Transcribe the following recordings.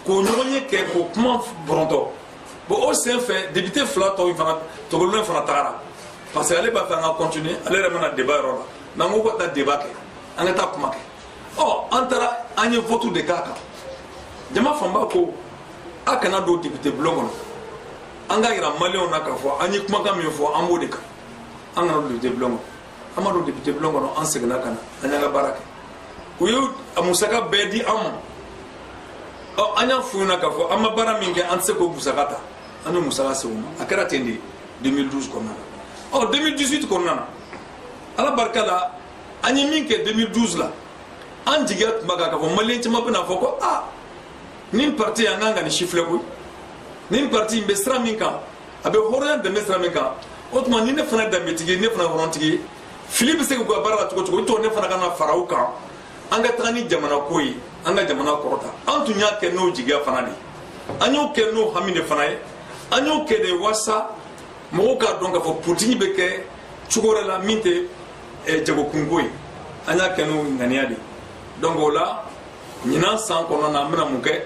ko ɲɔgɔn kɛ ko kuma bɔrɔntɔ bon o sen fɛ député fila tɔw fana tɔgɔlen fana tagara parce que ale b'a fɛ an ka continuer ale yɛrɛ bɛna débat yɔrɔ la n'an ko ka taa débat kɛ an ka taa kuma kɛ an taara an ye vote de k'a kan jama fanba ko a kana don député bulon kɔnɔ an ka yira maliyɛnw na k'a fɔ an ye kumakan min fɔ an b'o de kan an kana don député bulon kɔnɔ an ma don député bulon kɔnɔ an seginna ka na an y'an ka baara kɛ u ye a musaka bɛɛ di an ma an y'a f'u ɲɛna k'a fɔ an ma baara min kɛ an tɛ se k'o musaka ta an ye musaka se u ma a kɛra ten de 2012 kɔnɔna na 2018 kɔnɔna na ala barika la an ye min kɛ 2012 la an jigiya tun b'a kan k'a fɔ maliyɛn caman bɛna fɔ ko nin parti an kan ka nin si filɛ koyi nin parti in bɛ sira min kan a bɛ hɔrɔnya danbe sira min kan o tuma ni ne fana ye danbetigi ye ne fana ye hɔrɔntigi ye fili bɛ se k'u ka baara la cogo cogo o tɔ ne fana ka na fara u kan an ka taga ni jamana ko ye an ka jamana kɔrɔta an tun y'a kɛ n'o jigiya fana de ye an y'o kɛ n'o hami de fana ye an y'o kɛ de walasa mɔgɔw k'a dɔn k'a fɔ politiki bɛ kɛ cogo wɛrɛ la min tɛ jagokunko ye an y'a kɛ n'o ŋaniya de ye donc o la ɲinan san kɔnɔna na an bɛna mun kɛ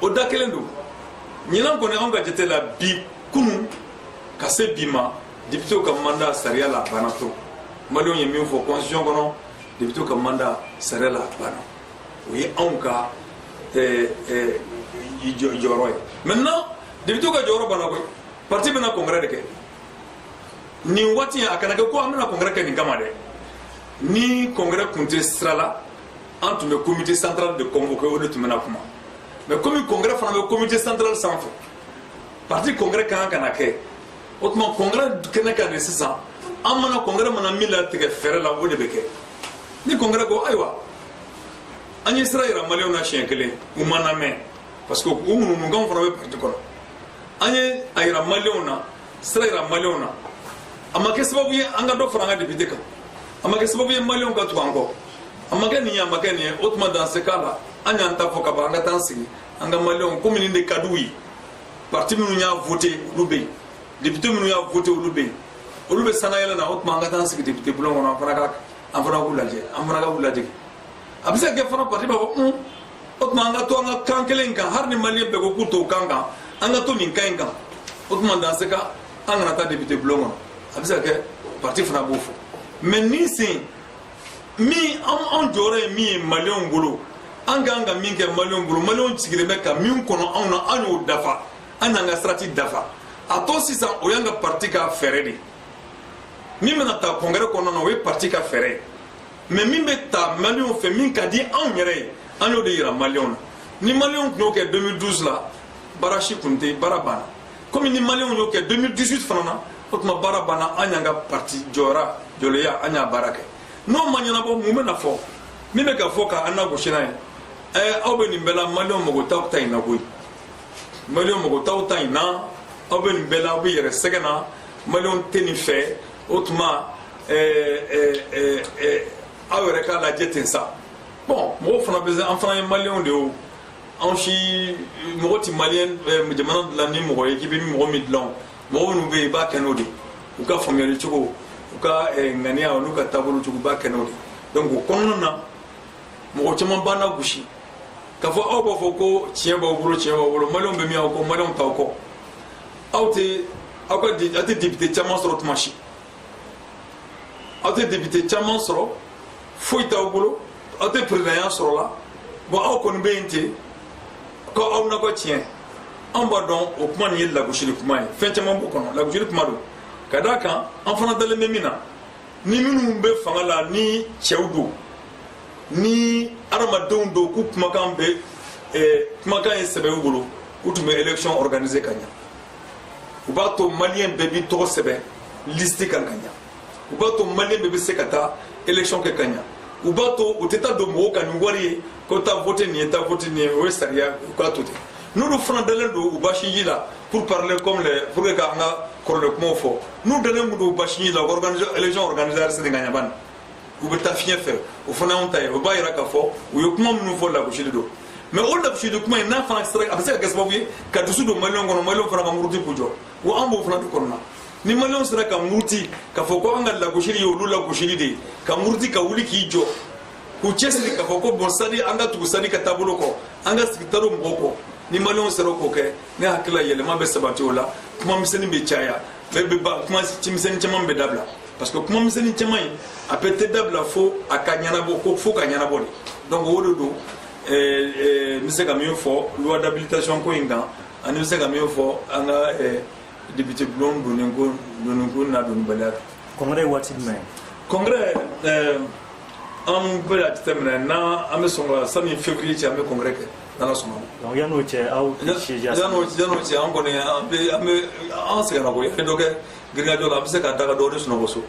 o da kelen don ɲinan kɔni anw ka jate la bi kunun ka se bi ma députéw ka mandat sariya la banna to maliyɛnw ye min fɔ constitution kɔnɔ députéw ka mandat sariya la banna o ye anw ka jɔyɔrɔ ye maintenant députéw ka jɔyɔrɔ banna koyi parti bɛna congrès de kɛ nin waati a kana kɛ ko an bɛna congrès kɛ nin kama dɛ ni congrès kun tɛ sira la an tun bɛ comité central de convoqué o de tun bɛna kuma mais comme congrès fana bɛ comité central sanfɛ parti congrès kan ka na kɛ o tuma congrès kɛnɛ kan de sisan an mana congrès mana min latigɛ fɛɛrɛ la o de bɛ kɛ ni congrès ko ayiwa an ye sira yira maliyɛnw na siɲɛ kelen u ma lamɛn parce que u ŋununukan fana bɛ parti kɔnɔ an ye a yira maliyɛnw na sira yira maliyɛnw na a ma kɛ sababu ye an ka dɔ fara an ka député kan a ma kɛ sababu ye maliyɛnw ka tugu an kɔ a ma kɛ nin ye a ma kɛ nin ye o tuma dans ce cas la an y'an ta fɔ ka ban an ka taa an sigi an ka maliyɛnw komi nin de ka d'u ye parti minnu y'a voté olu bɛ yen député minnu y'a voté olu bɛ yen olu bɛ sanayɛlɛ na o tuma an ka taa an sigi député bulon kɔnɔ an fana k'u lajɛ an fana ka k'u lajɛ a bɛ se ka kɛ fana parti b'a fɔ o tuma an ka to an ka kan kelen kan hali ni maliyɛn bɛɛ ko k'u t'o kan kan an ka to nin kan in kan o tuma dans ce cas an kana taa député bulon kɔnɔ a bɛ se ka kɛ parti fana b'o fɔ mais nin sen min an jɔyɔrɔ ye min ye maliyɛnw bolo an ka kan ka min kɛ maliyɛnw bolo maliyɛnw sigilen bɛ ka min kɔnɔ anw na an y'o dafa an n'an ka sirati dafa a tɔ sisan o y'an ka parti ka fɛɛrɛ de min bɛna ta congrès kɔnɔna na o ye parti ka fɛɛrɛ ye mais min bɛ ta maliyɛnw fɛ min ka di anw yɛrɛ ye an y'o de yira maliyɛnw na ni maliyɛnw tun y'o kɛ 2012 la baara si tun tɛ baara banna komi ni maliyɛnw y'o kɛ 2018 fana na o tuma baara banna an y'an ka parti jɔlɔya an y'a baara kɛ n'o ma ɲɛnabɔ mun bɛ na fɔ min bɛ ka fɔ k'an lagosi n'a ye aw bɛ nin bɛɛ la maliyɛnw mago t'aw ta in na koyi maliyɛnw mago t'aw ta in na aw bɛ nin bɛɛ la aw bɛ yɛrɛ sɛgɛn na maliyɛnw tɛ nin fɛ o tuma aw yɛrɛ k'a lajɛ ten sa bon mɔgɔw fana bɛ se an fana ye maliyɛnw de ye anw si mɔgɔ tɛ maliyɛn jamana dilan ni mɔgɔ ye k'i bɛ mɔgɔ min dilan mɔgɔ minnu bɛ yen i b'a kɛ n'o de u ka faamuyali cogo u ka ŋaniya n'u ka taabolo cogo u b'a kɛ n'o de donc o kɔnɔna na mɔgɔ caman b'an na gosi k'a fɔ aw b'a fɔ ko tiɲɛ b'aw bolo tiɲɛ b'aw bolo maliyɛnw bɛ min aw kɔ maliyɛnw t'aw kɔ aw tɛ député caman sɔrɔ tuma si aw tɛ député caman sɔrɔ foyi t'aw bolo aw tɛ présidenya sɔrɔ la bon aw kɔni bɛ yen ten ko aw na ko tiɲɛ an b'a dɔn o kuma nin ye lagosili kuma ye fɛn caman b'o kɔnɔ lagosili kuma don ka d'a kan an fana dalen bɛ min na ni minnu bɛ fanga la ni cɛw don ni adamadenw don k'u kumakan bɛ kumakan ye sɛbɛn u bolo u tun bɛ élection organiser ka ɲɛ u b'a to maliyɛn bɛɛ b'i tɔgɔ sɛbɛn liste kan ka ɲɛ u b'a to maliyɛn bɛɛ bɛ se ka taa élection kɛ ka ɲɛ u b'a to u tɛ taa don mɔgɔw kan ni wari ye ko taa voter nin ye taa voter nin ye o ye sariya u k'a to ten n'olu fana dalen don u basiji la pour parler comme les pour que k'an ka kɔrɔlen kumaw fɔ n'u dalen don u basiji la élection organiser ka ɲɛ bani u bɛ taa fiɲɛ fɛ o fana y'anw ta ye o b'a yira k'a fɔ u ye kuma minnu fɔ lagosili don mais o lagosili kuma in n'a fana sera a bɛ se ka kɛ sababu ye ka dusu don maliyɛnw kɔnɔ maliyɛnw fana ka muruti k'u jɔ wa an b'o fana de kɔnɔna ni maliyɛnw sera ka muruti k'a fɔ ko an ka lagosili ye olu lagosili de ye ka muruti ka wuli k'i jɔ k'u cɛsiri k'a fɔ ko bon sadi an ka tugu sadi ka taabolo kɔ an ka sigi taro mɔgɔw kɔ ni maliyɛnw sera k'o kɛ ne hakili la yɛlɛma bɛ sabati o la kuma misɛnnin bɛ caya kuma misɛnnin caman bɛ dabila parce que kuma misɛnnin caman in a bɛ tɛ dabila fo a ka ɲɛnabɔ ko fo ka ɲɛnabɔ de donc o de don n bɛ se ka min fɔ loi d'habilitation ko in kan ani n bɛ se ka min fɔ an ka député bulon donni ko n'a donnibaliya kan. Congrès waati jumɛn? Congrès an bɛ a jateminɛ n'an bɛ sɔn ka sani février cɛ an bɛ congrès kɛ n'Ala sɔnna ma. Donc yan'o cɛ aw tɛ yan'o cɛ an kɔni an sɛgɛnna koyi an ye dɔ kɛ girimajɔ la an bɛ se ka daga dɔɔni sunɔgɔ so.